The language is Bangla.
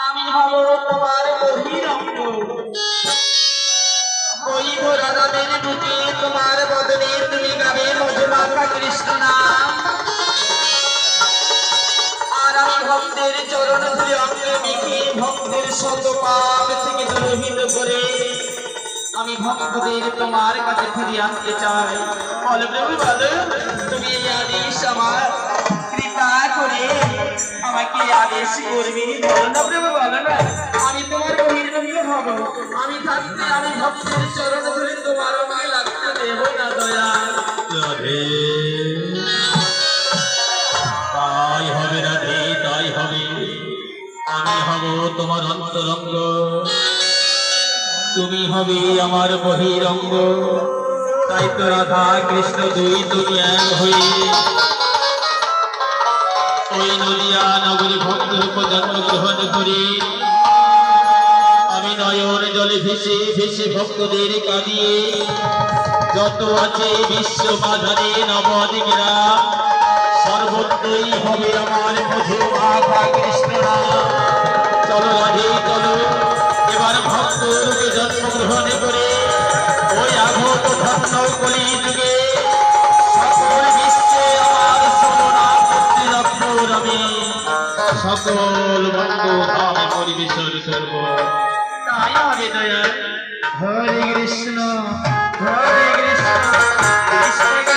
আমি হব তোমার বহিরঙ্গ। ওই ভোরা রাতের বুকে তোমার বদনে তুমি গাবে মধুমাখা কৃষ্ণ নাম। আর আমি ভক্তের চরণ ধরে অঙ্গে মেখে ভক্তের শত পাপ থেকে দূরীভূত করে আমি ভক্তদের তোমার কাছে ফিরিয়ে আনতে চাই। বলো প্রভু বলো, তুমি এই আদেশ আমার কৃপা করে আমাকে আদেশ করবি। বলো না প্রভু বলো না, আমি তোমার বহির্গম্য হব। আমি থাকতে আমি ভক্তের চরণ ধরে তোমার মায় লাগতে দেব না দয়া। রাধে তাই হবে, রাধে তাই হবে। আমি হব তোমার অন্তরঙ্গ, তুমি হবে আমার বহিরঙ্গ। তাই তো রাধা কৃষ্ণ দুই তুমি এক হয়ে ওই নদিয়া নগরী ভক্ত রূপ জন্মগ্রহণ করে আমি নয়ন জলে ভেসে ভেসে ভক্তদের কাঁদিয়ে যত আছে বিশ্ব বাধারে নবদিকেরা সর্বত্রই হবে আমার মধুমাখা কৃষ্ণ নাম। চলো রাধে চলো, এবার ভক্ত রূপে জন্মগ্রহণ করে ওই আঘত ধন্য কলি যুগে সকল বিশ্বে আমার সরনা ভক্তি রক্ষর আমি সকল বন্ধু আমি পরিবেশন করব। তাই হবে দয়া। হরে কৃষ্ণ হরে কৃষ্ণ কৃষ্ণ